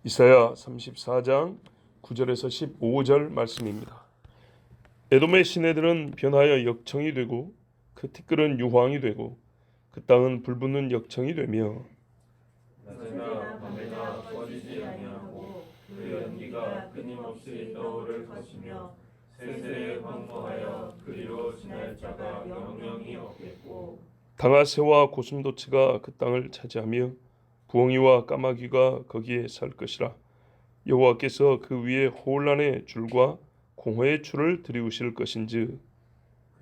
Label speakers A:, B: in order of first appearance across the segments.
A: 이사야 34장 9절에서 15절 말씀입니다. 에돔의 시내들은 변하여 역청이 되고 그 티끌은 유황이 되고 그 땅은 불붙는 역청이 되며
B: 낮에나 밤에나 꺼지지 아니하고 그 연기가 끊임없이 떠오를 것이며 세세에 황무하여 그리로 지날 자가 영영이 없겠고
A: 당아새와 고슴도치가 그 땅을 차지하며 부엉이와 까마귀가 거기에 살 것이라. 여호와께서 그 위에 호올란의 줄과 공허의 줄을 들이우실 것인즉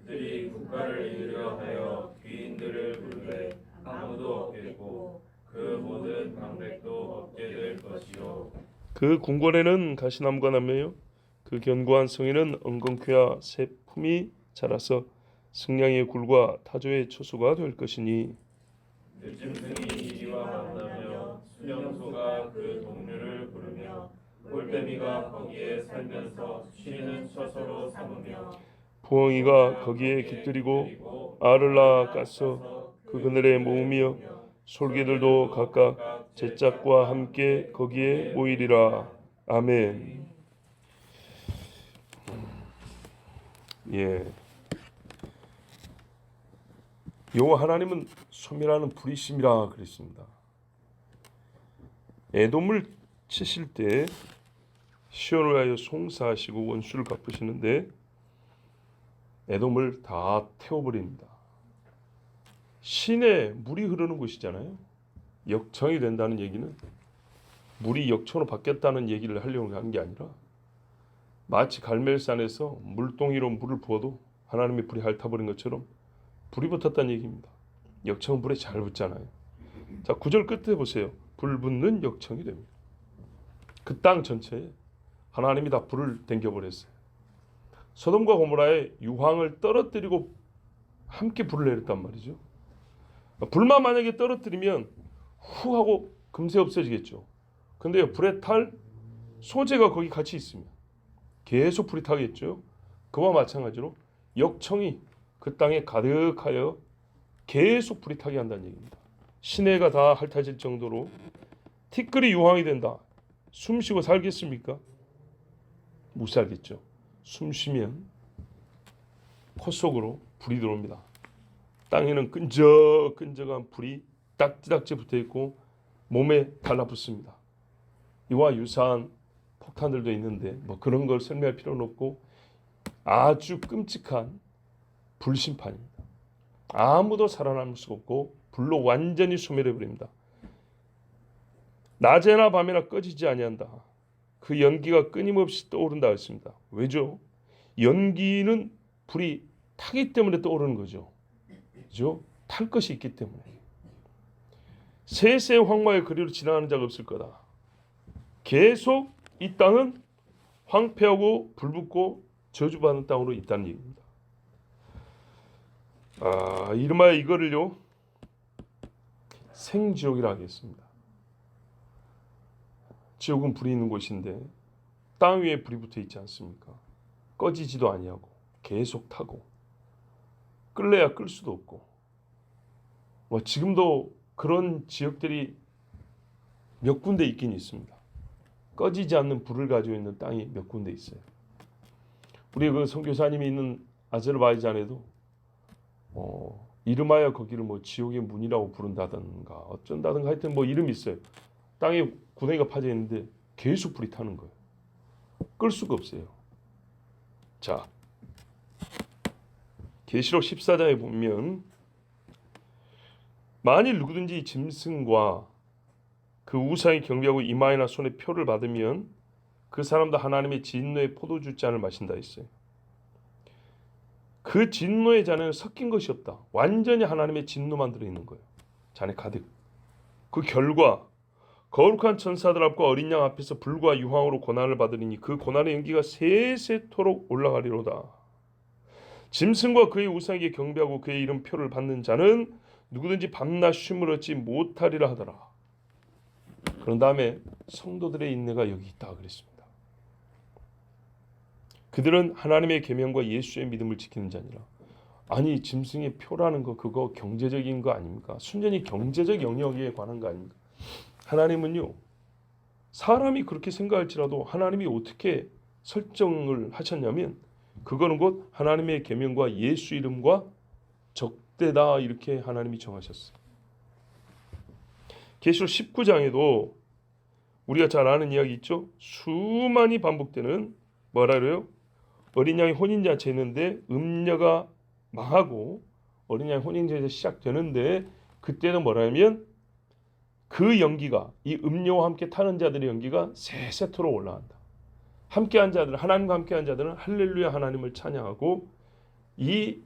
B: 그들이 국가를 이으려 하여 귀인들을 부르되 아무도 없겠고 그 모든 방백도 없게 될 것이요
A: 그 궁궐에는 가시나무가 나며요 그 견고한 성에는 엉겅퀴와 새 품이 자라서 승냥이의 굴과 타조의 처소가 될 것이니
B: 들짐승이 이리와 만나며 수령소가 그 동료를 부르며 꼴빼미가 거기에 살면서 쉬는 처소로 삼으며
A: 부엉이가 거기에 깃들이고 알을 낳아 까서 그 그늘에 모으며 솔개들도 각각 제 짝과 함께 거기에 모이리라. 아멘. 예. 여호와 하나님은 소멸하는 불이심이라 그랬습니다. 에돔을 치실 때 시온을 하여 송사하시고 원수를 갚으시는데 에돔을 다 태워버립니다. 시내 물이 흐르는 곳이잖아요. 역청이 된다는 얘기는 물이 역청으로 바뀌었다는 얘기를 하려고 한 게 아니라 마치 갈멜산에서 물동이로 물을 부어도 하나님의 불이 핥아버린 것처럼 불이 붙었다는 얘기입니다. 역청은 불에 잘 붙잖아요. 자, 9절 끝에 보세요. 불 붙는 역청이 됩니다. 그 땅 전체에 하나님이 다 불을 댕겨버렸어요. 소돔과 고모라의 유황을 떨어뜨리고 함께 불을 내렸단 말이죠. 불만 만약에 떨어뜨리면 후 하고 금세 없어지겠죠. 근데 불에 탈 소재가 거기 같이 있으면 계속 불이 타겠죠. 그와 마찬가지로 역청이 그 땅에 가득하여 계속 불이 타게 한다는 얘기입니다. 시내가 다 핥아질 정도로 티끌이 유황이 된다. 숨 쉬고 살겠습니까? 못 살겠죠. 숨 쉬면 코 속으로 불이 들어옵니다. 땅에는 끈적끈적한 불이 딱지딱지 붙어있고 몸에 달라붙습니다. 이와 유사한 폭탄들도 있는데 뭐 그런 걸 설명할 필요는 없고 아주 끔찍한 불심판입니다. 아무도 살아남을 수 없고 불로 완전히 소멸해버립니다. 낮에나 밤에나 꺼지지 아니한다. 그 연기가 끊임없이 떠오른다 했습니다. 왜죠? 연기는 불이 타기 때문에 떠오르는 거죠. 그죠? 탈 것이 있기 때문에. 세세 황무의 그리로 지나가는 자가 없을 거다. 계속 이 땅은 황폐하고 불붙고 저주받는 땅으로 있다는 얘기입니다. 이름하여 이거를요 생지옥이라 하겠습니다. 지옥은 불이 있는 곳인데 땅 위에 불이 붙어 있지 않습니까? 꺼지지도 아니하고 계속 타고 끌래야 끌 수도 없고 뭐 지금도 그런 지역들이 몇 군데 있긴 있습니다. 꺼지지 않는 불을 가지고 있는 땅이 몇 군데 있어요. 우리 그 선교사님이 있는 아제르바이잔에도 이름하여 거기를 뭐 지옥의 문이라고 부른다든가 어쩐다든가 하여튼 뭐 이름이 있어요. 땅에 구덩이가 파져 있는데 계속 불이 타는 거예요. 끌 수가 없어요. 자, 계시록 14장에 보면 만일 누구든지 짐승과 그 우상이 경배하고 이마에나 손에 표를 받으면 그 사람도 하나님의 진노의 포도주 잔을 마신다 했어요. 그 진노의 잔에는 섞인 것이 없다. 완전히 하나님의 진노만 들어있는 거예요. 잔에 가득. 그 결과 거룩한 천사들 앞과 어린 양 앞에서 불과 유황으로 고난을 받으리니 그 고난의 연기가 세세토록 올라가리로다. 짐승과 그의 우상에게 경배하고 그의 이름 표를 받는 자는 누구든지 밤낮 쉼을 얻지 못하리라 하더라. 그런 다음에 성도들의 인내가 여기 있다 그랬습니다. 그들은 하나님의 계명과 예수의 믿음을 지키는 자니라. 아니 짐승의 표라는 거 그거 경제적인 거 아닙니까? 순전히 경제적 영역에 관한 거 아닙니까? 하나님은요 사람이 그렇게 생각할지라도 하나님이 어떻게 설정을 하셨냐면 그거는 곧 하나님의 계명과 예수 이름과 적대다 이렇게 하나님이 정하셨어요. 계시록 19장에도 우리가 잘 아는 이야기 있죠. 수많이 반복되는 뭐라 그래요? 어린 양이 혼인잔치에 있는데 음녀가 망하고 어린 양이 혼인잔치가 시작되는데 그때는 뭐라면 그 연기가 이 음료와 함께 타는 자들의 연기가 세 세토로 올라간다. 함께한 자들, 하나님과 함께한 자들은 할렐루야 하나님을 찬양하고 이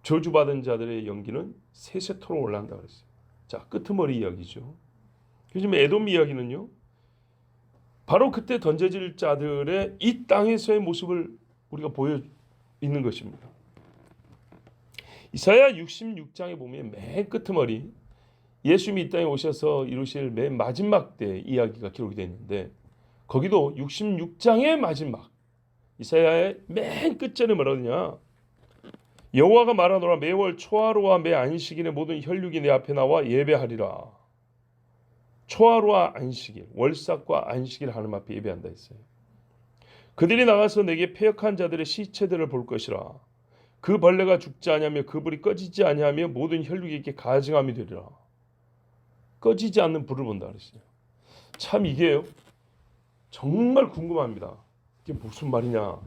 A: 저주받은 자들의 연기는 세 세토로 올라간다 그랬어요. 자, 끄트머리 이야기죠. 요즘 에돔 이야기는요. 바로 그때 던져질 자들의 이 땅에서의 모습을 우리가 보여 있는 것입니다. 이사야 66장에 보면 맨 끄트머리 예수님이 이 땅에 오셔서 이루실 맨 마지막 때 이야기가 기록이 되어 있는데 거기도 66장의 마지막 이사야의 맨 끝절에 뭐라 그러냐 여호와가 말하노라 매월 초하루와 매 안식일에 모든 혈육이 내 앞에 나와 예배하리라. 초하루와 안식일 월삭과 안식일 하나님 앞에 예배한다 했어요. 그들이 나가서 내게 패역한 자들의 시체들을 볼 것이라. 그 벌레가 죽지 아니하며 그 불이 꺼지지 아니하며 모든 혈육이 이렇게 가증함이 되리라. 꺼지지 않는 불을 본다 그랬어요. 참 이게요. 정말 궁금합니다. 이게 무슨 말이냐.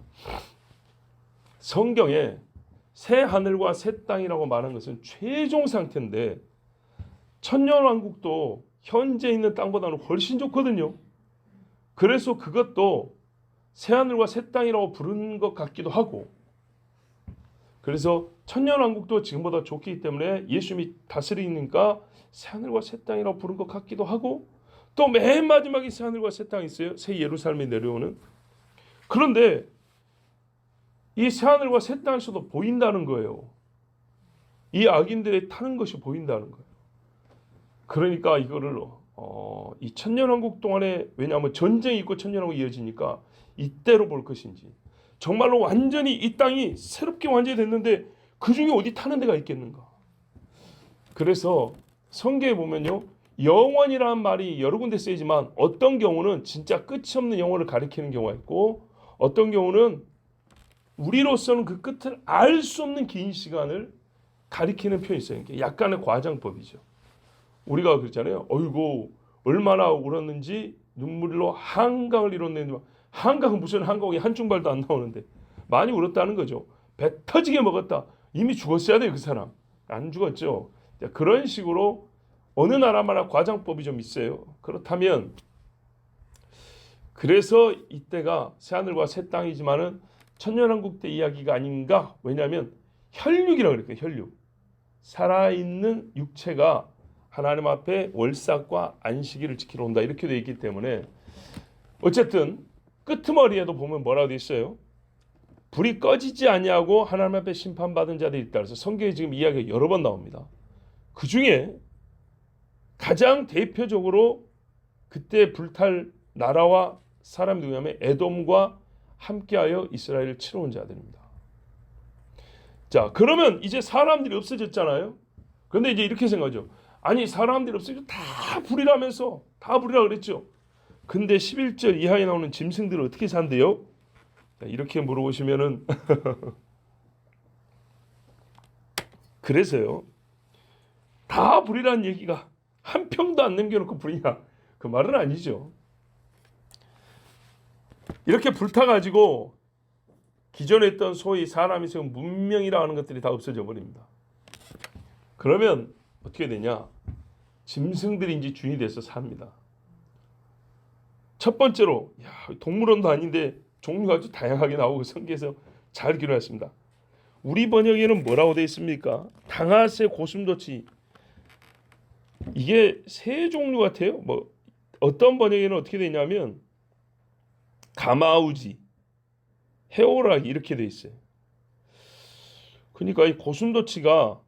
A: 성경에 새 하늘과 새 땅이라고 말하는 것은 최종 상태인데 천년왕국도 현재 있는 땅보다는 훨씬 좋거든요. 그래서 그것도 새 하늘과 새 땅이라고 부르는 것 같기도 하고 그래서 천년왕국도 지금보다 좋기 때문에 예수님이 다스리니까 새 하늘과 새 땅이라고 부른 것 같기도 하고 또 맨 마지막에 새 하늘과 새 땅이 있어요. 새 예루살렘에 내려오는. 그런데 이 새 하늘과 새 땅에서도 보인다는 거예요. 이 악인들의 타는 것이 보인다는 거예요. 그러니까 이거를 이 천년왕국 동안에 왜냐하면 전쟁이 있고 천년왕국이 이어지니까 이때로 볼 것인지 정말로 완전히 이 땅이 새롭게 완전히 됐는데 그 중에 어디 타는 데가 있겠는가. 그래서 성경에 보면요. 영원이라는 말이 여러 군데 쓰이지만 어떤 경우는 진짜 끝이 없는 영원을 가리키는 경우가 있고 어떤 경우는 우리로서는 그 끝을 알 수 없는 긴 시간을 가리키는 표현이 있어요. 약간의 과장법이죠. 우리가 그랬잖아요. 어이구 얼마나 울었는지 눈물로 한강을 이뤘는데 한강은 무슨 한강이 한중발도 안 나오는데 많이 울었다는 거죠. 배 터지게 먹었다. 이미 죽었어야 돼요. 그 사람. 안 죽었죠. 그런 식으로 어느 나라마다 과장법이 좀 있어요. 그렇다면 그래서 이때가 새하늘과 새 땅이지만은 천년왕국 때 이야기가 아닌가? 왜냐하면 혈육이라고 그랬거든요. 혈육. 살아있는 육체가 하나님 앞에 월삭과 안식일을 지키러 온다. 이렇게 되어 있기 때문에 어쨌든 끄트머리에도 보면 뭐라고 되어 있어요? 불이 꺼지지 아니하고 하나님 앞에 심판받은 자들이 있다. 그래서 성경에 지금 이야기가 여러 번 나옵니다. 그 중에 가장 대표적으로 그때 불탈 나라와 사람이 누구냐면 에돔과 함께하여 이스라엘을 치러 온 자들입니다. 자, 그러면 이제 사람들이 없어졌잖아요. 그런데 이제 이렇게 생각하죠. 아니 사람들이 없어지고 다 불이라면서 다 불이라 그랬죠. 근데 11절 이하에 나오는 짐승들은 어떻게 산대요? 이렇게 물어보시면은 그래서요. 다 불이라는 얘기가 한 평도 안 남겨놓고 불이냐? 그 말은 아니죠. 이렇게 불타가지고 기존에 있던 소위 사람이 세운 문명이라 하는 것들이 다 없어져 버립니다. 그러면 어떻게 되냐? 짐승들이 이제 주인이 돼서 삽니다. 첫 번째로 동물원도 아닌데 종류가 아주 다양하게 나오고 성경에서 잘 기록했습니다. 우리 번역에는 뭐라고 되어 있습니까? 당아새, 고슴도치. 이게 새 종류 같아요. 뭐 어떤 번역에는 어떻게 되냐면 가마우지, 해오라기 이렇게 되어 있어요. 그러니까 이 고슴도치가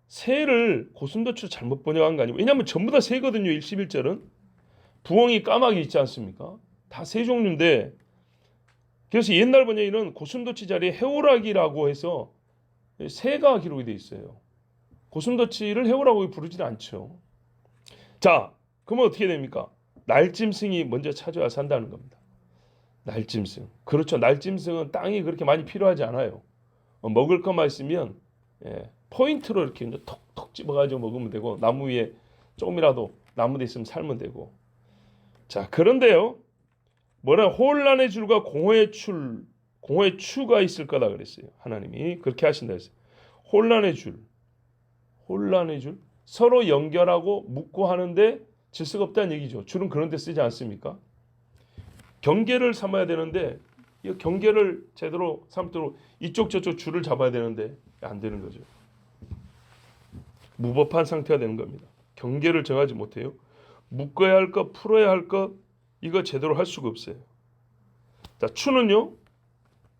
A: 새를 고슴도치로 잘못 번역한 거 아니고 왜냐하면 전부 다 새거든요. 11절은 부엉이 까마귀 있지 않습니까? 다 새 종류인데 그래서 옛날 번역에는 고슴도치 자리에 해오라기라고 해서 새가 기록이 되어 있어요. 고슴도치를 해오라고 부르지는 않죠. 자, 그러면 어떻게 됩니까? 날짐승이 먼저 찾아와 산다는 겁니다. 날짐승. 그렇죠. 날짐승은 땅이 그렇게 많이 필요하지 않아요. 먹을 것만 있으면 포인트로 이렇게 이제 톡톡 집어가지고 먹으면 되고 나무 위에 조금이라도 나무도 있으면 살면 되고. 자, 그런데요. 혼란의 줄과 공허의 추가 있을 거다 그랬어요. 하나님이 그렇게 하신다 했어요. 혼란의 줄. 서로 연결하고 묶고 하는데 질서가 없다는 얘기죠. 줄은 그런 데 쓰지 않습니까? 경계를 삼아야 되는데 이 경계를 제대로 삼도록 이쪽 저쪽 줄을 잡아야 되는데 안 되는 거죠. 무법한 상태가 되는 겁니다. 경계를 정하지 못해요. 묶어야 할 것, 풀어야 할 것 이거 제대로 할 수가 없어요. 자, 추는요.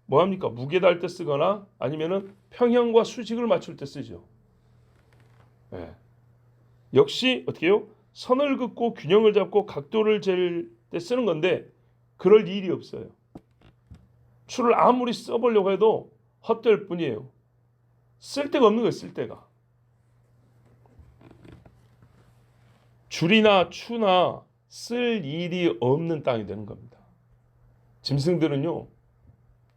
A: 뭐 합니까? 무게 달 때 쓰거나 아니면은 평형과 수직을 맞출 때 쓰죠. 역시 어떻게 해요? 선을 긋고 균형을 잡고 각도를 잴 때 쓰는 건데 그럴 일이 없어요. 추를 아무리 써보려고 해도 헛될 뿐이에요. 쓸 데가 없는 거예요. 쓸 데가. 줄이나 추나 쓸 일이 없는 땅이 되는 겁니다. 짐승들은요.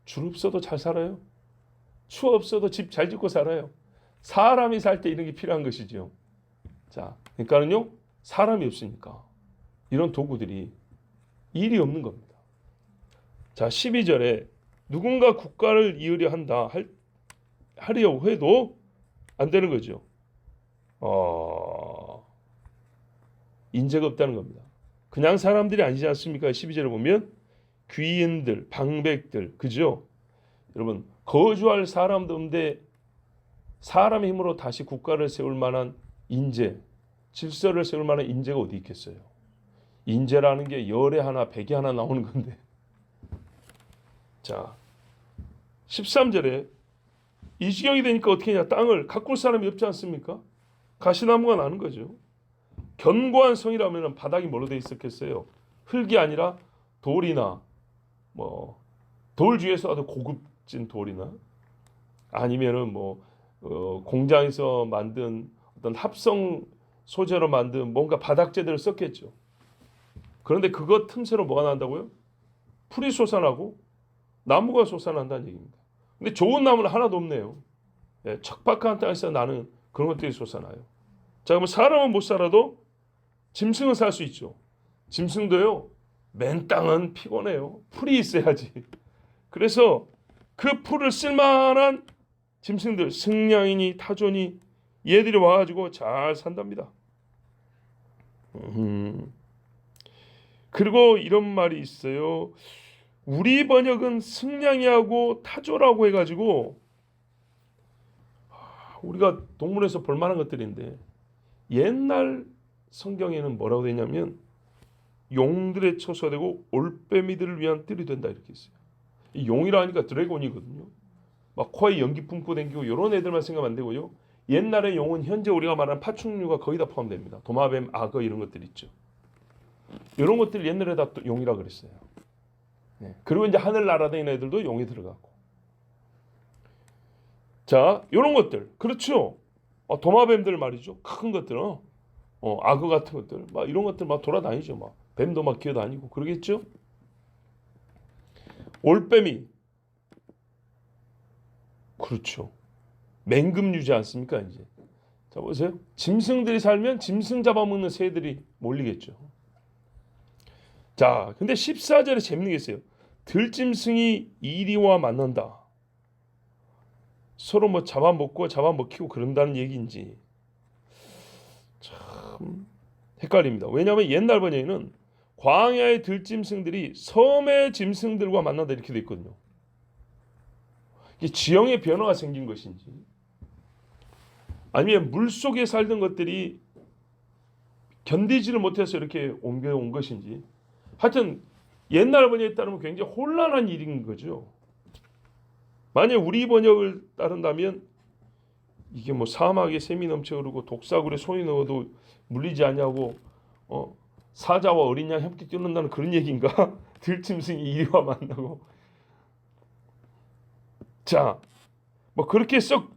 A: 줄 없어도 잘 살아요. 추 없어도 집 잘 짓고 살아요. 사람이 살 때 이런 게 필요한 것이죠. 자, 그러니까는요. 사람이 없으니까 이런 도구들이 일이 없는 겁니다. 자, 12절에 누군가 국가를 이으려 한다 하려고 해도 안 되는 거죠. 인재가 없다는 겁니다. 그냥 사람들이 아니지 않습니까? 12절에 보면 귀인들, 방백들, 그죠? 여러분 거주할 사람도 없는데 사람의 힘으로 다시 국가를 세울 만한 인재, 질서를 세울 만한 인재가 어디 있겠어요? 인재라는 게 열에 하나, 백에 하나 나오는 건데. 자, 13절에 이 지경이 되니까 어떻게 하냐? 땅을 가꿀 사람이 없지 않습니까? 가시나무가 나는 거죠. 견고한 성이라면 바닥이 뭘로 돼 있었겠어요? 흙이 아니라 돌이나 돌 중에서 아주 고급진 돌이나 아니면은 공장에서 만든 어떤 합성 소재로 만든 뭔가 바닥재들을 썼겠죠. 그런데 그것 틈새로 뭐가 난다고요? 풀이 솟아나고 나무가 솟아난다는 얘기입니다. 근데 좋은 나무는 하나도 없네요. 척박한 땅에서 나는 그런 것들이 솟아나요. 자, 그러면 사람은 못 살아도 짐승은 살 수 있죠. 짐승도요. 맨 땅은 피곤해요. 풀이 있어야지. 그래서 그 풀을 쓸만한 짐승들, 승냥이니 타조니 얘들이 와가지고 잘 산답니다. 그리고 이런 말이 있어요. 우리 번역은 승냥이하고 타조라고 해가지고 우리가 동물에서 볼 만한 것들인데 옛날 성경에는 뭐라고 되냐면 용들의 처소가 되고 올빼미들을 위한 뜰이 된다 이렇게 있어요. 이 용이라 하니까 드래곤이거든요. 막 코에 연기 뿜고 댕기고 이런 애들만 생각하면 안 되고요. 옛날의 용은 현재 우리가 말하는 파충류가 거의 다 포함됩니다. 도마뱀, 악어 이런 것들 있죠. 이런 것들 옛날에 다 용이라 그랬어요. 그리고 이제 하늘 날아다니는 애들도 용이 들어가고. 자, 이런 것들 그렇죠. 도마뱀들 말이죠. 큰 것들, 악어 같은 것들, 막 이런 것들 막 돌아다니죠. 막 뱀도 막 기어다니고 그러겠죠. 올빼미, 그렇죠. 맹금류지 않습니까 이제. 자 보세요. 짐승들이 살면 짐승 잡아먹는 새들이 몰리겠죠. 자, 근데 14절에 재밌는 게 있어요. 들짐승이 이리와 만난다. 서로 잡아먹고 잡아먹히고 그런다는 얘기인지 참 헷갈립니다. 왜냐하면 옛날 번역에는 광야의 들짐승들이 섬의 짐승들과 만난다 이렇게 돼 있거든요. 이게 지형의 변화가 생긴 것인지 아니면 물속에 살던 것들이 견디지를 못해서 이렇게 옮겨온 것인지 하여튼 옛날 번역에 따르면 굉장히 혼란한 일인 거죠. 만약 우리 번역을 따른다면 이게 사막에 샘이 넘쳐 흐르고 독사굴에 손이 넣어도 물리지 않냐고 사자와 어린 양 함께 뛰어난다는 그런 얘기인가? 들짐승이 이리와 만나고. 자, 그렇게 썩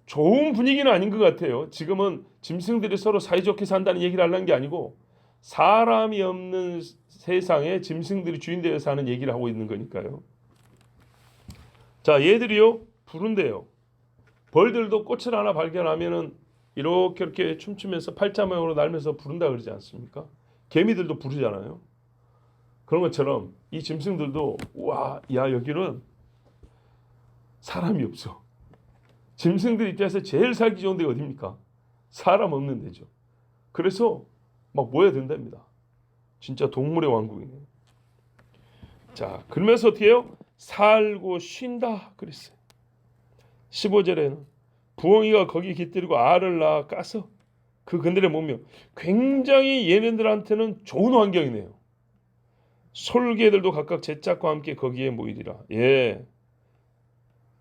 A: 좋은 분위기는 아닌 것 같아요. 지금은 짐승들이 서로 사이좋게 산다는 얘기를 하려는 게 아니고 사람이 없는 세상에 짐승들이 주인 되어서 하는 얘기를 하고 있는 거니까요. 자, 얘들이요 부른대요. 벌들도 꽃을 하나 발견하면은 이렇게 춤추면서 팔자 모양으로 날면서 부른다 그러지 않습니까? 개미들도 부르잖아요. 그런 것처럼 이 짐승들도 와, 야 여기는 사람이 없어. 짐승들 입장에서 제일 살기 좋은 데가 어디입니까? 사람 없는 데죠. 그래서 막 모여야 된답니다. 진짜 동물의 왕국이네요. 자, 그러면서 어떻게 해요? 살고 쉰다 그랬어요. 15절에는 부엉이가 거기 깃들이고 알을 낳아 까서 그 그늘에 머며 굉장히 얘네들한테는 좋은 환경이네요. 솔개들도 각각 제 짝과 함께 거기에 모이리라. 예,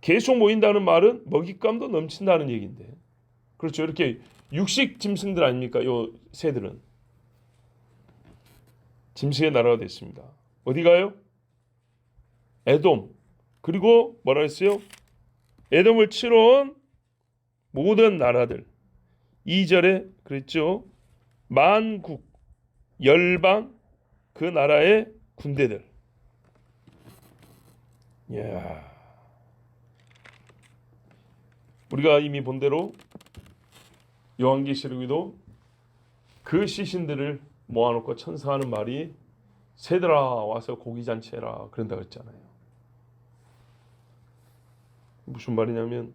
A: 계속 모인다는 말은 먹잇감도 넘친다는 얘기인데, 그렇죠. 이렇게 육식 짐승들 아닙니까? 요 새들은 짐승의 나라가 됐습니다. 어디 가요? 에돔. 그리고 뭐라 했어요? 에돔을 치러 온 모든 나라들. 2절에 그랬죠. 만국, 열방, 그 나라의 군대들. 이야. 우리가 이미 본 대로 요한계시록에도 그 시신들을 모아놓고 천사하는 말이 새들아 와서 고기잔치 해라 그런다고 했잖아요. 무슨 말이냐면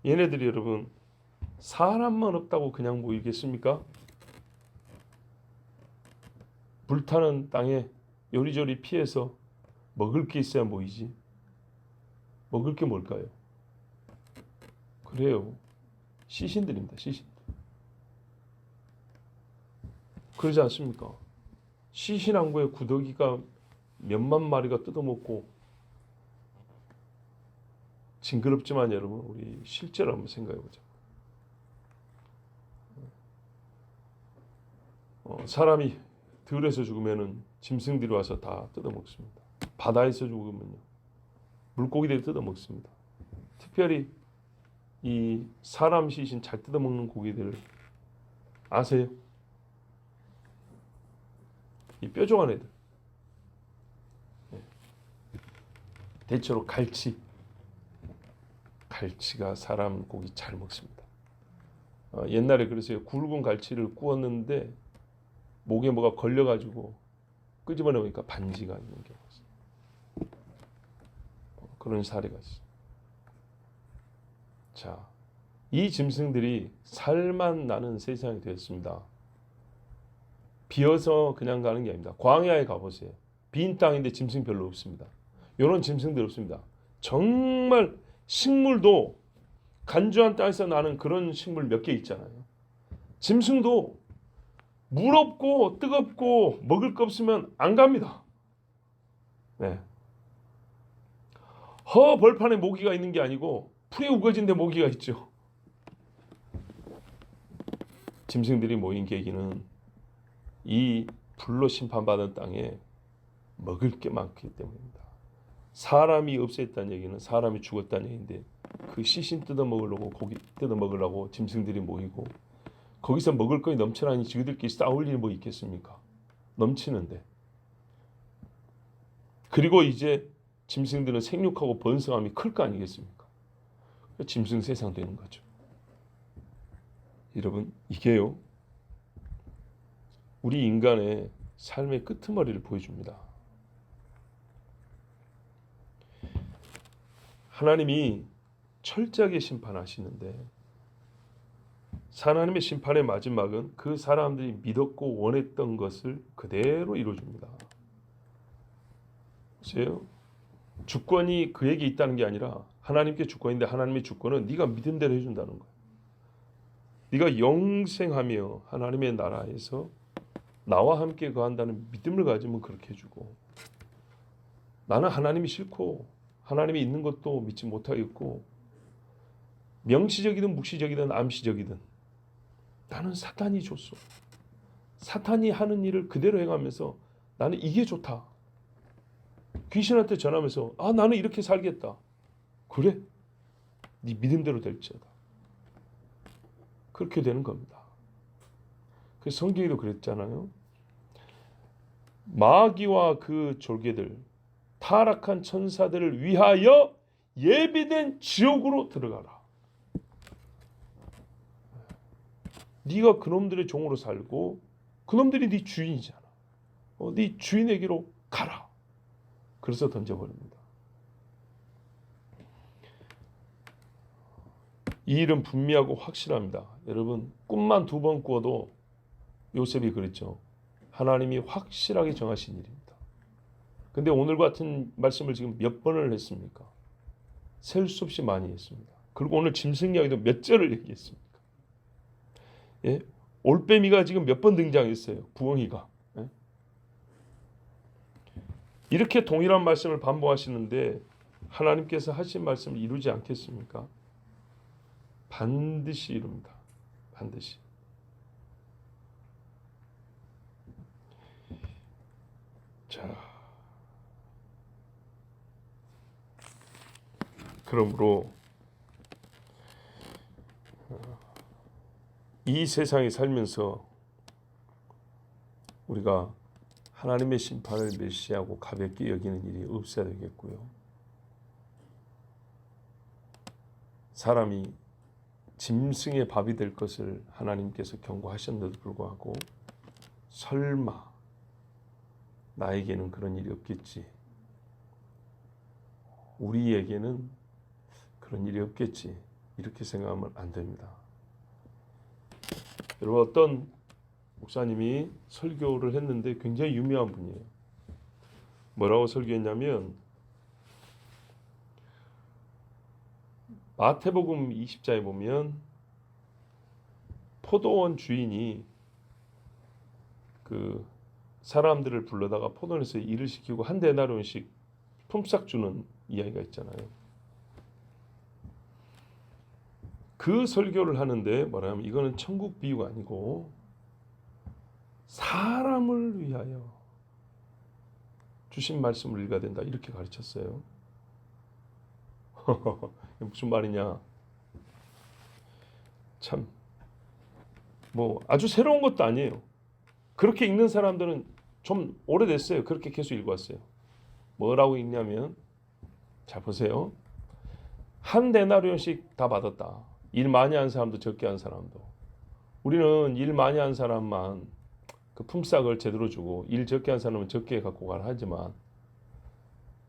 A: 얘네들이 여러분 사람만 없다고 그냥 모이겠습니까? 불타는 땅에 요리조리 피해서 먹을 게 있어야 모이지. 먹을 게 뭘까요? 그래요. 시신들입니다. 시신들. 그러지 않습니까? 시신 한 거에 구더기가 몇만 마리가 뜯어먹고 징그럽지만 여러분 우리 실제로 한번 생각해보자. 사람이 들에서 죽으면은 짐승들이 와서 다 뜯어먹습니다. 바다에서 죽으면요 물고기들이 뜯어먹습니다. 특별히 이 사람 시신 잘 뜯어먹는 고기들 아세요? 이 뾰족한 애들. 대체로 갈치가 사람 고기 잘 먹습니다. 옛날에 그래서 굵은 갈치를 구웠는데 목에 뭐가 걸려가지고 끄집어내 보니까 반지가 있는 경우가 있어요. 그런 사례가 있어요. 자, 이 짐승들이 살만 나는 세상이 되었습니다. 비어서 그냥 가는 게 아닙니다. 광야에 가보세요. 빈 땅인데 짐승 별로 없습니다. 이런 짐승들 없습니다. 정말 식물도 간주한 땅에서 나는 그런 식물 몇 개 있잖아요. 짐승도 물 없고 뜨겁고 먹을 거 없으면 안 갑니다. 네. 허 벌판에 모기가 있는 게 아니고 풀이 우거진 데 모기가 있죠. 짐승들이 모인 계기는 이 불로 심판받은 땅에 먹을 게 많기 때문입니다. 사람이 없었다는 얘기는 사람이 죽었다는 얘기인데 그 시신 뜯어먹으려고 고기 뜯어먹으려고 짐승들이 모이고 거기서 먹을 거에 넘쳐나니 지그들끼리 싸울 일이 뭐 있겠습니까? 넘치는데. 그리고 이제 짐승들은 생육하고 번성함이 클 거 아니겠습니까? 짐승 세상 되는 거죠. 여러분 이게요 우리 인간의 삶의 끄트머리를 보여줍니다. 하나님이 철저하게 심판하시는데 하나님의 심판의 마지막은 그 사람들이 믿었고 원했던 것을 그대로 이루어줍니다. 보세요. 주권이 그에게 있다는 게 아니라 하나님께 주권인데 하나님의 주권은 네가 믿은 대로 해준다는 거예요. 네가 영생하며 하나님의 나라에서 나와 함께 거한다는 믿음을 가지면 그렇게 해주고 나는 하나님이 싫고 하나님이 있는 것도 믿지 못하겠고 명시적이든 묵시적이든 암시적이든 나는 사탄이 줬어. 사탄이 하는 일을 그대로 행하면서 나는 이게 좋다. 귀신한테 전하면서 나는 이렇게 살겠다. 그래? 네 믿음대로 될지어다. 그렇게 되는 겁니다. 그래서 성경에도 그랬잖아요. 마귀와 그 졸개들, 타락한 천사들을 위하여 예비된 지옥으로 들어가라. 네가 그놈들의 종으로 살고 그놈들이 네 주인이잖아. 네 주인에게로 가라. 그래서 던져버립니다. 이 일은 분명하고 확실합니다. 여러분, 꿈만 2번 꾸어도 요셉이 그랬죠. 하나님이 확실하게 정하신 일입니다. 근데 오늘 같은 말씀을 지금 몇 번을 했습니까? 셀 수 없이 많이 했습니다. 그리고 오늘 짐승 이야기도 몇 절을 얘기했습니까? 예? 올빼미가 지금 몇 번 등장했어요. 부엉이가. 예? 이렇게 동일한 말씀을 반복하시는데 하나님께서 하신 말씀을 이루지 않겠습니까? 반드시 이룹니다. 반드시. 자, 그러므로 이 세상에 살면서 우리가 하나님의 심판을 멸시하고 가볍게 여기는 일이 없어야 되겠고요. 사람이 짐승의 밥이 될 것을 하나님께서 경고하셨는데도 불구하고 설마 나에게는 그런 일이 없겠지, 우리에게는 그런 일이 없겠지, 이렇게 생각하면 안 됩니다. 여러분, 어떤 목사님이 설교를 했는데 굉장히 유명한 분이에요. 뭐라고 설교했냐면 마태복음 20장에 보면 포도원 주인이 그 사람들을 불러다가 포도원에서 일을 시키고 한 데나리온씩 품삯 주는 이야기가 있잖아요. 그 설교를 하는데 뭐라면 이거는 천국 비유가 아니고 사람을 위하여 주신 말씀을 읽어야 된다, 이렇게 가르쳤어요. 무슨 말이냐? 참, 뭐 아주 새로운 것도 아니에요. 그렇게 읽는 사람들은 좀 오래됐어요. 그렇게 계속 읽어왔어요. 뭐라고 읽냐면, 자 보세요. 한 데나리온씩 다 받았다. 일 많이 한 사람도 적게 한 사람도. 우리는 일 많이 한 사람만 그 품삯을 제대로 주고 일 적게 한 사람은 적게 갖고 가라 하지만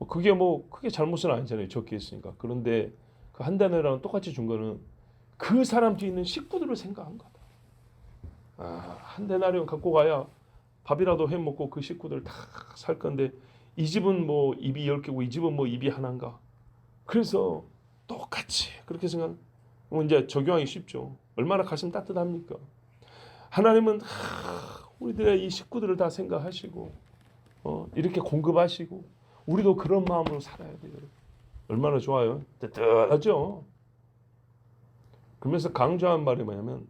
A: 그게 뭐 크게 잘못은 아니잖아요. 적게 했으니까. 그런데 그 한 데나리온이랑 똑같이 준 거는 그 사람 뒤에 있는 식구들을 생각한 거다. 한 데나리온 갖고 가야 밥이라도 해 먹고 그 식구들 다 살 건데 이 집은 뭐 입이 10개고 이 집은 뭐 입이 하나인가. 그래서 똑같이 그렇게 생각하면 이제 적용하기 쉽죠. 얼마나 가슴 따뜻합니까? 하나님은 우리들의 이 식구들을 다 생각하시고 이렇게 공급하시고 우리도 그런 마음으로 살아야 돼요. 얼마나 좋아요. 뜨뜻하죠. 그러면서 강조한 말이 뭐냐면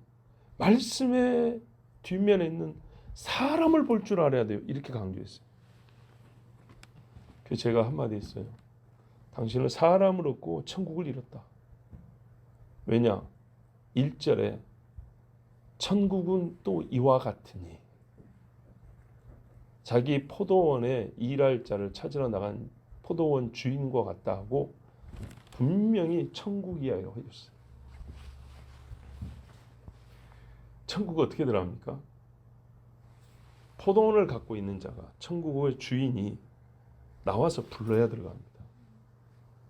A: 말씀의 뒷면에 있는 사람을 볼 줄 알아야 돼요. 이렇게 강조했어요. 그래서 제가 한마디 했어요. 당신은 사람을 얻고 천국을 잃었다. 왜냐? 1절에 천국은 또 이와 같으니, 자기 포도원에 일할 자를 찾으러 나간 포도원 주인과 같다 하고 분명히 천국 이야기를 해줬어요. 천국 어떻게 들어갑니까? 포도원을 갖고 있는 자가, 천국의 주인이 나와서 불러야 들어갑니다.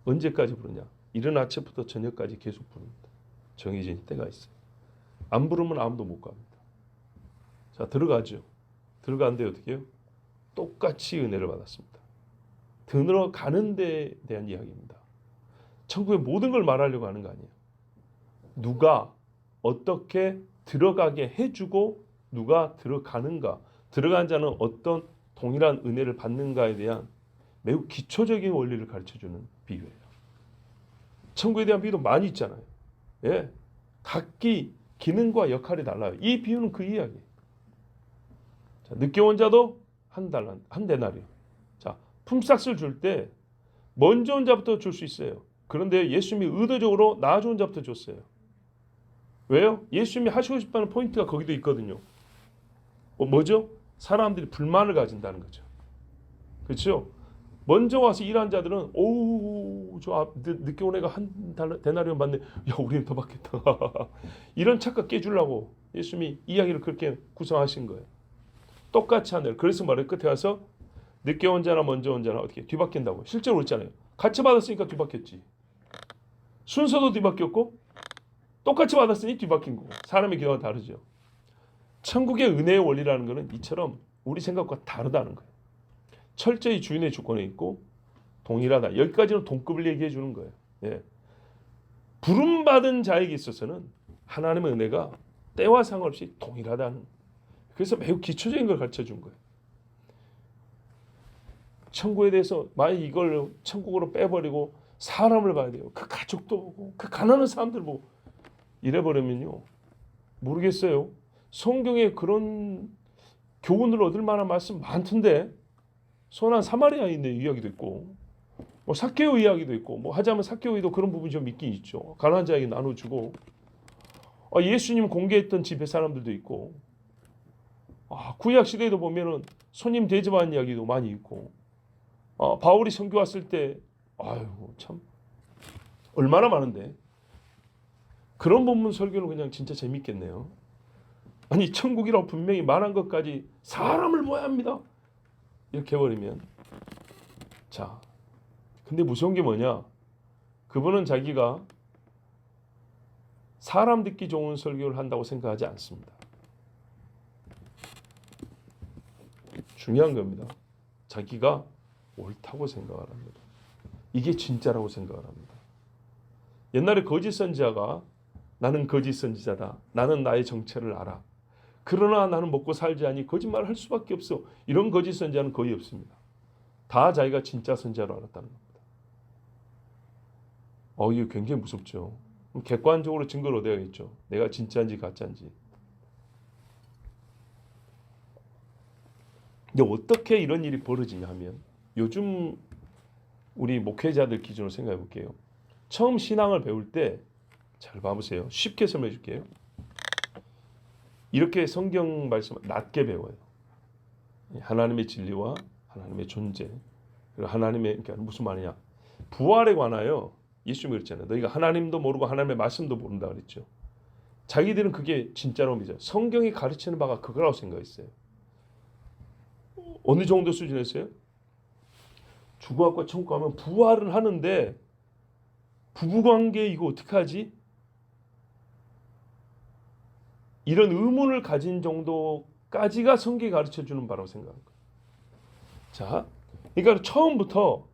A: 언제까지 부르냐? 이른 아침부터 저녁까지 계속 부릅니다. 정해진 때가 있어요. 안 부르면 아무도 못 갑니다. 자, 들어가죠. 들어가는데 어떻게 해요? 똑같이 은혜를 받았습니다. 들어가는 데에 대한 이야기입니다. 천국의 모든 걸 말하려고 하는 거 아니에요. 누가 어떻게 들어가게 해주고 누가 들어가는가, 들어간 자는 어떤 동일한 은혜를 받는가에 대한 매우 기초적인 원리를 가르쳐주는 비유예요. 천국에 대한 비유도 많이 있잖아요. 예, 각기 기능과 역할이 달라요. 이 비유는 그 이야기예요. 자, 늦게 온 자도 한 데나리온. 자, 품삯을 줄 때 먼저 온 자부터 줄 수 있어요. 그런데 예수님이 의도적으로 나중 온 자부터 줬어요. 왜요? 예수님이 하시고 싶다는 포인트가 거기도 있거든요. 뭐죠? 사람들이 불만을 가진다는 거죠. 그렇죠? 먼저 와서 일한 자들은 늦게 온 애가 한 데나리온 받네. 야, 우리는 더 받겠다. 이런 착각 깨주려고 예수님이 이야기를 그렇게 구성하신 거예요. 똑같이 하늘. 그래서 말을 끝에 가서 늦게 온 자나 먼저 온 자나 어떻게 뒤바뀐다고. 실제로 그랬잖아요. 같이 받았으니까 뒤바뀌었지. 순서도 뒤바뀌었고 똑같이 받았으니 뒤바뀐 거고. 사람의 기도가 다르죠. 천국의 은혜의 원리라는 것은 이처럼 우리 생각과 다르다는 거예요. 철저히 주인의 주권에 있고 동일하다. 여기까지는 동급을 얘기해 주는 거예요. 예. 부름받은 자에게 있어서는 하나님의 은혜가 때와 상관없이 동일하다는. 그래서 매우 기초적인 걸 가르쳐 준 거예요. 천국에 대해서 만약 이걸 천국으로 빼버리고 사람을 봐야 돼요. 그 가족도 보고 그 가난한 사람들 보고 이래버리면요. 모르겠어요. 성경에 그런 교훈을 얻을 만한 말씀 많던데 선한 사마리아인의 이야기도 있고 뭐 삭개오 이야기도 있고 뭐 하자면 삭개오도 그런 부분이 좀 있긴 있죠. 가난한 자에게 나눠주고 예수님 공개했던 집의 사람들도 있고 구약 시대에도 보면은 손님 대접하는 이야기도 많이 있고 바울이 선교 왔을 때 아이고 참 얼마나 많은데 그런 본문 설교는 그냥 진짜 재밌겠네요. 아니 천국이라고 분명히 말한 것까지 사람을 모아야 합니다. 이렇게 해버리면 자 근데 무서운 게 뭐냐 그분은 자기가 사람 듣기 좋은 설교를 한다고 생각하지 않습니다. 중요한 겁니다. 자기가 옳다고 생각을 합니다. 이게 진짜라고 생각을 합니다. 옛날에 거짓 선지자가 나는 거짓 선지자다. 나는 나의 정체를 알아. 그러나 나는 먹고 살지 않니 거짓말을 할 수밖에 없어. 이런 거짓 선지자는 거의 없습니다. 다 자기가 진짜 선지자로 알았다는 겁니다. 이게 굉장히 무섭죠. 그럼 객관적으로 증거를 얻어야겠죠. 내가 진짜인지 가짜인지. 근데 어떻게 이런 일이 벌어지냐 하면 요즘 우리 목회자들 기준으로 생각해 볼게요. 처음 신앙을 배울 때 잘 봐보세요. 쉽게 설명해 줄게요. 이렇게 성경 말씀을 낮게 배워요. 하나님의 진리와 하나님의 존재 그리고 하나님의 그러니까 무슨 말이냐 부활에 관하여 예수님이 그랬잖아요. 너희가 하나님도 모르고 하나님의 말씀도 모른다 그랬죠. 자기들은 그게 진짜로 믿어요. 성경이 가르치는 바가 그거라고 생각했어요. 어느 정도 수준에서요? 죽어갖고 천국 가면 부활은 하는데 부부관계 이거 어떡하지? 이런 의문을 가진 정도까지가 성경이 가르쳐주는 바라고 생각합니다. 자, 그러니까 처음부터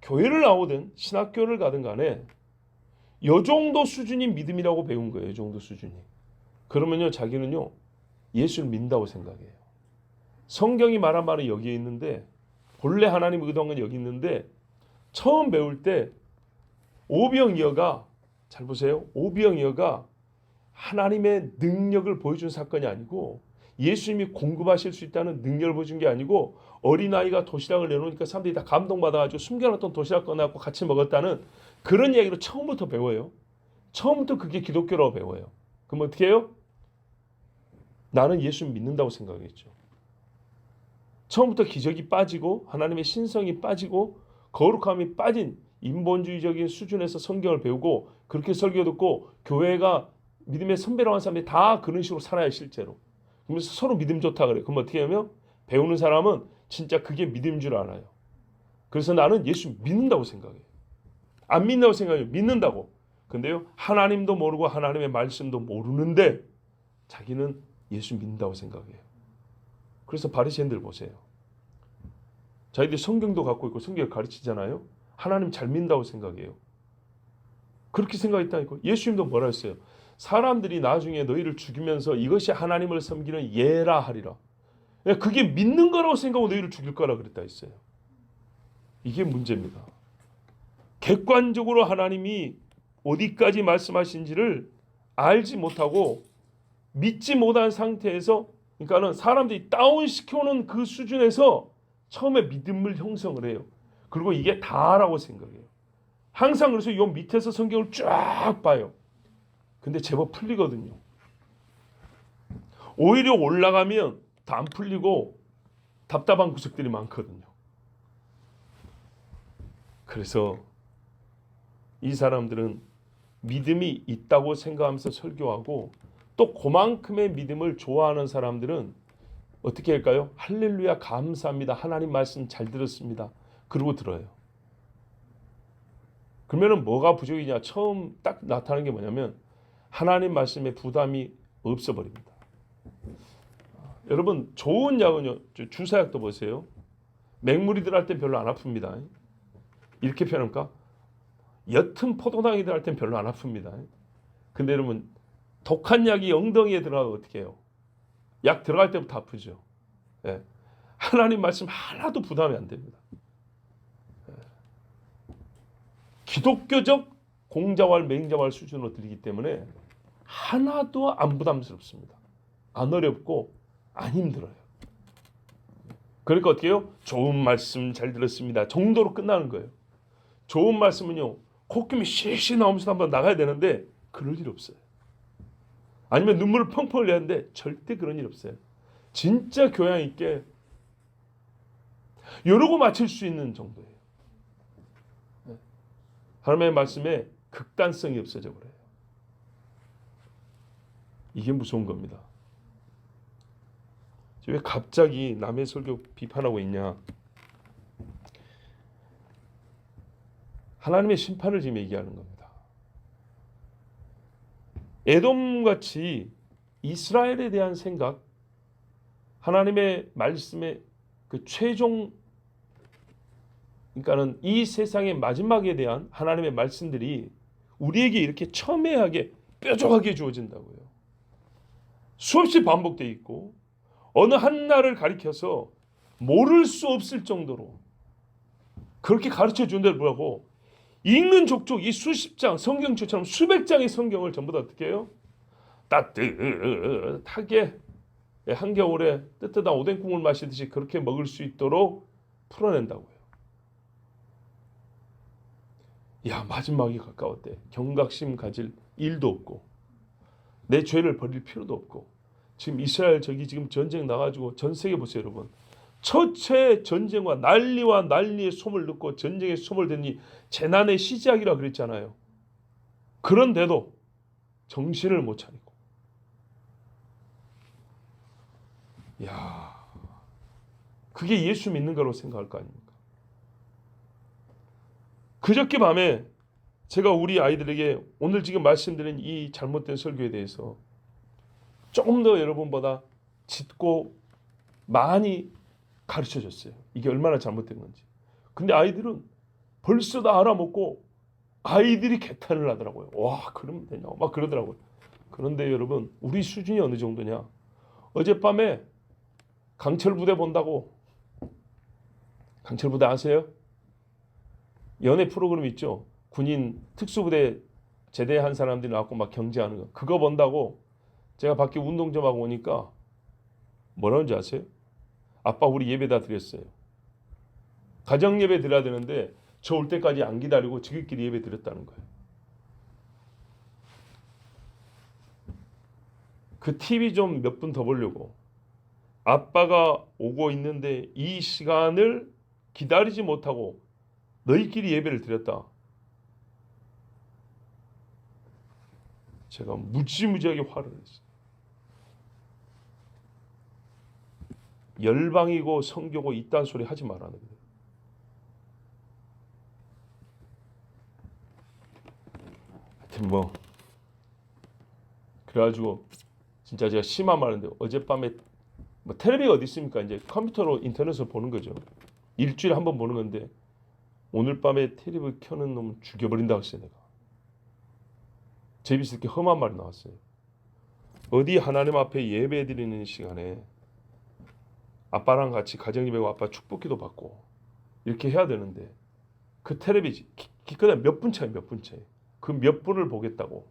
A: 교회를 나오든 신학교를 가든 간에 이 정도 수준이 믿음이라고 배운 거예요. 이 정도 수준이. 그러면요 자기는요 예수를 믿는다고 생각해요. 성경이 말한 말은 여기에 있는데 본래 하나님 의도한 건 여기 있는데 처음 배울 때 오병이어가 잘 보세요. 오병이어가 하나님의 능력을 보여준 사건이 아니고 예수님이 공급하실 수 있다는 능력을 보여준 게 아니고 어린아이가 도시락을 내놓으니까 사람들이 다 감동받아가지고 숨겨놨던 도시락 꺼내갖고 같이 먹었다는 그런 이야기로 처음부터 배워요. 처음부터 그게 기독교라고 배워요. 그럼 어떻게 해요? 나는 예수 믿는다고 생각했죠. 처음부터 기적이 빠지고 하나님의 신성이 빠지고 거룩함이 빠진 인본주의적인 수준에서 성경을 배우고 그렇게 설교 듣고 교회가 믿음의 선배라고 하는 사람들이 다 그런 식으로 살아요. 실제로. 그러면서 서로 믿음 좋다 그래요. 그럼 어떻게 하면 배우는 사람은 진짜 그게 믿음인 줄 알아요. 그래서 나는 예수 믿는다고 생각해요. 안 믿는다고 생각해요. 믿는다고. 근데요 하나님도 모르고 하나님의 말씀도 모르는데 자기는 예수 믿는다고 생각해요. 그래서 바리새인들 보세요. 자기들 성경도 갖고 있고 성경을 가르치잖아요. 하나님 잘 믿는다고 생각해요. 그렇게 생각했다니까. 예수님도 뭐라 했어요? 사람들이 나중에 너희를 죽이면서 이것이 하나님을 섬기는 예라 하리라. 그게 믿는 거라고 생각하고 너희를 죽일 거라 그랬다 했어요. 이게 문제입니다. 객관적으로 하나님이 어디까지 말씀하신지를 알지 못하고 믿지 못한 상태에서 그러니까는 사람들이 다운시켜놓은 그 수준에서 처음에 믿음을 형성을 해요. 그리고 이게 다라고 생각해요. 항상 그래서 요 밑에서 성경을 쫙 봐요. 근데 제법 풀리거든요. 오히려 올라가면 더 안 풀리고 답답한 구석들이 많거든요. 그래서 이 사람들은 믿음이 있다고 생각하면서 설교하고 또 그만큼의 믿음을 좋아하는 사람들은 어떻게 할까요? 할렐루야 감사합니다. 하나님 말씀 잘 들었습니다. 그러고 들어요. 그러면은 뭐가 부족이냐? 처음 딱 나타나는 게 뭐냐면 하나님 말씀에 부담이 없어버립니다. 여러분 좋은 약은요. 주사약도 보세요. 맹물이 들어갈 땐 별로 안 아픕니다. 이렇게 표현할까? 옅은 포도당이 들어갈 땐 별로 안 아픕니다. 근데 여러분 독한 약이 엉덩이에 들어가면 어떻게 해요? 약 들어갈 때부터 아프죠. 예. 하나님 말씀 하나도 부담이 안 됩니다. 예. 기독교적 공자왈 맹자왈 수준으로 들리기 때문에 하나도 안 부담스럽습니다. 안 어렵고 안 힘들어요. 그러니까 어떻게 해요? 좋은 말씀 잘 들었습니다. 정도로 끝나는 거예요. 좋은 말씀은요. 콧김이 실실 나오면서 한번 나가야 되는데 그럴 일 없어요. 아니면 눈물을 펑펑 흘려야 하는데 절대 그런 일 없어요. 진짜 교양 있게 이러고 마칠 수 있는 정도예요. 하나님의 말씀에 극단성이 없어져 버려요. 이게 무서운 겁니다. 왜 갑자기 남의 설교 비판하고 있냐? 하나님의 심판을 지금 얘기하는 겁니다. 에돔같이 이스라엘에 대한 생각, 하나님의 말씀의 그 최종, 그러니까는 이 세상의 마지막에 대한 하나님의 말씀들이 우리에게 이렇게 첨예하게 뾰족하게 주어진다고요. 수없이 반복되어 있고 어느 한 날을 가리켜서 모를 수 없을 정도로 그렇게 가르쳐 준 대로 뭐라고 읽는 족족 이 수십 장 성경처럼 수백 장의 성경을 전부 다 어떻게 해요? 따뜻하게 한겨울에 뜨뜻한 오뎅국물 마시듯이 그렇게 먹을 수 있도록 풀어낸다고요. 야, 마지막이 가까웠대. 경각심 가질 일도 없고 내 죄를 버릴 필요도 없고 지금 이스라엘 저기 지금 전쟁 나가지고 전 세계 보세요, 여러분. 처체 전쟁과 난리와 난리의 소문을 듣고 전쟁의 소문을 듣니 재난의 시작이라 그랬잖아요. 그런데도 정신을 못 차리고. 야, 그게 예수 믿는 거라고 생각할 거 아닙니까? 그저께 밤에 제가 우리 아이들에게 오늘 지금 말씀드린 이 잘못된 설교에 대해서 조금 더 여러분보다 짙고 많이 가르쳐줬어요. 이게 얼마나 잘못된 건지. 근데 아이들은 벌써 다 알아먹고 아이들이 개탄을 하더라고요. 와, 그러면 되냐? 막 그러더라고요. 그런데 여러분, 우리 수준이 어느 정도냐? 어젯밤에 강철 부대 본다고. 강철 부대 아세요? 연애 프로그램 있죠? 군인 특수부대 제대한 사람들이 나왔고 막 경제하는 거. 그거 본다고 제가 밖에 운동 좀 하고 오니까 뭐라는지 아세요? 아빠 우리 예배 다 드렸어요. 가정 예배 드려야 되는데 저 올 때까지 안 기다리고 지들끼리 예배 드렸다는 거예요. 그 TV 좀 몇 분 더 보려고 아빠가 오고 있는데 이 시간을 기다리지 못하고 너희끼리 예배를 드렸다. 제가 무지무지하게 화를 냈어요. 열방이고 성교고 이딴 소리 하지 말라는 거예요. 하여튼 뭐 그래가지고 진짜 제가 심한 말인데 어젯밤에 뭐 텔레비가 어디 있습니까? 이제 컴퓨터로 인터넷으로 보는 거죠. 일주일에 한 번 보는 건데 오늘 밤에 텔레비 켜는 놈은 죽여버린다 했어요. 내가 재밌을 게 험한 말이 나왔어요. 어디 하나님 앞에 예배 드리는 시간에 아빠랑 같이 가정예배고 아빠 축복기도 받고 이렇게 해야 되는데 그 텔레비지 기껏해 몇 분 차이 몇 분 차이 그 몇 분을 보겠다고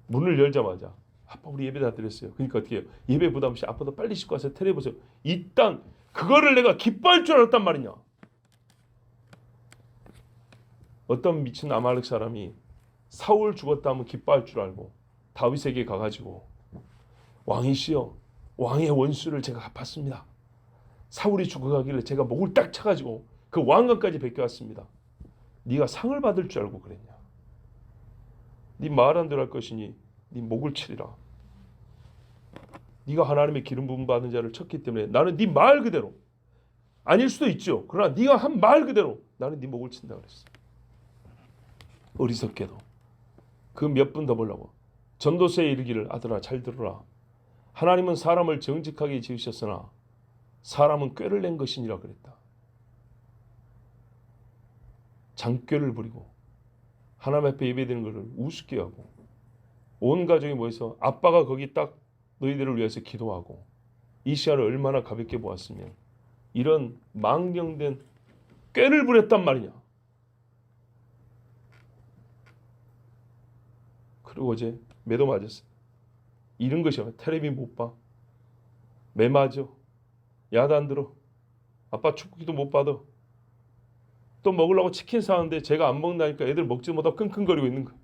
A: 문을 열자마자 아빠 우리 예배 다 드렸어요. 그러니까 어떻게 해요? 예배 부담 없이 아빠도 빨리 씻고 와서 텔레비 보세요. 이딴 그거를 내가 기뻐할 줄 알았단 말이냐. 어떤 미친 아말렉 사람이 사울 죽었다 하면 기뻐할 줄 알고 다윗에게 가가지고 왕이시여 왕의 원수를 제가 갚았습니다. 사울이 죽어가길래 제가 목을 딱 차가지고 그 왕관까지 벗겨왔습니다. 네가 상을 받을 줄 알고 그랬냐? 네 말한 대로 할 것이니 네 목을 치리라. 네가 하나님의 기름 부음 받은 자를 쳤기 때문에 나는 네 말 그대로, 아닐 수도 있죠. 그러나 네가 한 말 그대로 나는 네 목을 친다 그랬어. 어리석게도 그 몇 분 더 보려고 전도서에 이르기를 아들아 잘 들으라. 하나님은 사람을 정직하게 지으셨으나 사람은 꾀를 낸 것이니라 그랬다. 장꾀를 부리고 하나님 앞에 예배드리는 것을 우습게 하고 온 가족이 모여서 아빠가 거기 딱 너희들을 위해서 기도하고 이 시간을 얼마나 가볍게 보았으면 이런 망령된 꾀를 부렸단 말이냐. 그리고 어제 매도 맞았어요. 이런 것이야. 텔레비 못 봐. 매 맞아. 야단 안 들어. 아빠 축구기도 못 받아. 또 먹으려고 치킨 사는데 제가 안 먹는다니까 애들 먹지 못하고 끙끙거리고 있는 거야.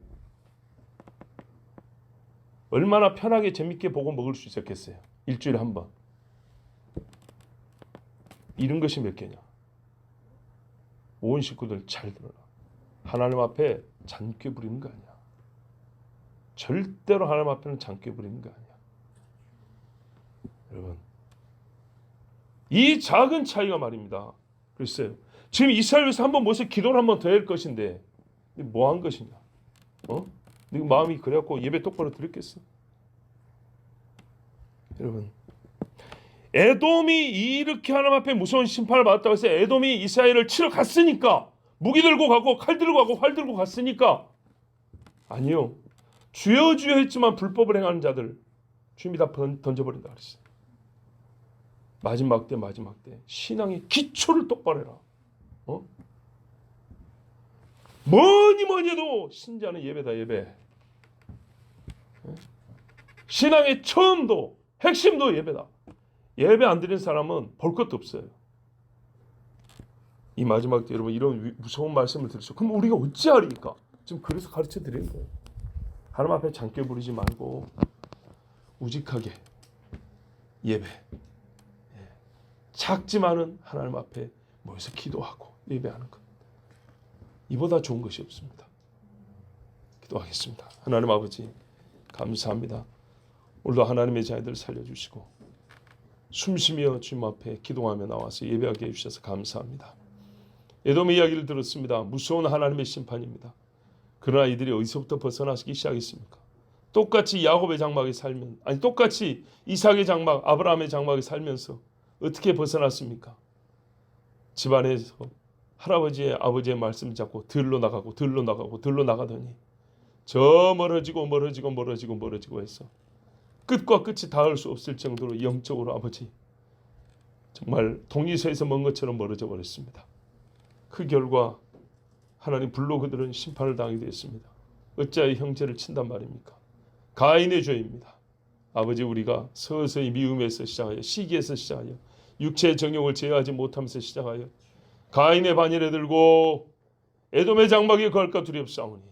A: 얼마나 편하게 재밌게 보고 먹을 수 있었겠어요. 일주일에 한 번. 이런 것이 몇 개냐. 온 식구들 잘 들어라. 하나님 앞에 잔꾀 부리는 거 아니야. 절대로 하나님 앞에는 잔꾀 부리는 거 아니야. 여러분, 이 작은 차이가 말입니다. 글쎄요. 지금 이스라엘에서 한번 모여서 기도를 한번 더 할 것인데 뭐 한 것이냐? 네 마음이 그래갖고 예배 똑바로 드렸겠어? 여러분, 에돔이 이렇게 하나님 앞에 무서운 심판을 받았다고 해서 에돔이 이스라엘을 치러 갔으니까 무기 들고 가고 칼 들고 가고 활 들고 갔으니까 아니요. 주여 주여 했지만 불법을 행하는 자들 주님이 다 던져버린다 그랬어요. 마지막 때 신앙의 기초를 똑바로 해라. 뭐니 해도 신자는 예배다 예배. 신앙의 처음도 핵심도 예배다. 예배 안 드리는 사람은 볼 것도 없어요. 이 마지막 때 여러분 이런 무서운 말씀을 들으시고 그럼 우리가 어찌하리까? 지금 그래서 가르쳐 드리는 거예요. 하나님 앞에 잔꾀 부리지 말고 우직하게 예배. 작지만은 하나님 앞에 모여서 기도하고 예배하는 것. 이보다 좋은 것이 없습니다. 기도하겠습니다. 하나님 아버지 감사합니다. 오늘도 하나님의 자녀들 살려주시고 숨쉬며 주님 앞에 기도하며 나와서 예배하게 해주셔서 감사합니다. 에돔의 이야기를 들었습니다. 무서운 하나님의 심판입니다. 그러나 이들이 어디서부터 벗어나기 시작했습니까? 똑같이 야곱의 장막에 살면 똑같이 이삭의 장막, 아브라함의 장막에 살면서 어떻게 벗어났습니까? 집안에서 할아버지의 아버지의 말씀 잡고 들러 나가더니 저 멀어지고 해서 끝과 끝이 닿을 수 없을 정도로 영적으로 아버지 정말 동이서에서 먼 것처럼 멀어져 버렸습니다. 그 결과 하나님 불로 그들은 심판을 당하게 되었습니다. 어찌하여 형제를 친단 말입니까? 가인의 죄입니다. 아버지 우리가 서서히 미움에서 시작하여 시기에서 시작하여 육체의 정욕을 제어하지 못하면서 시작하여 가인의 반열에 들고 에돔의 장막에 걸까 두렵사오니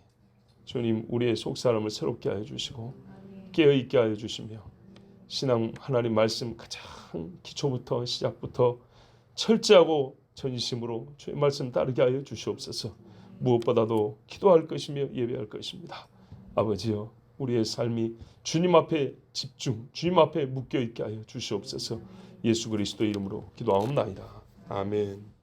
A: 주님 우리의 속사람을 새롭게 하여 주시고 깨어있게 하여 주시며 신앙 하나님 말씀 가장 기초부터 시작부터 철저하고 전심으로 주의 말씀 따르게 하여 주시옵소서. 무엇보다도 기도할 것이며 예배할 것입니다. 아버지여 우리의 삶이 주님 앞에 집중 주님 앞에 묶여있게 하여 주시옵소서. 예수 그리스도 이름으로 기도하옵나이다. 아멘.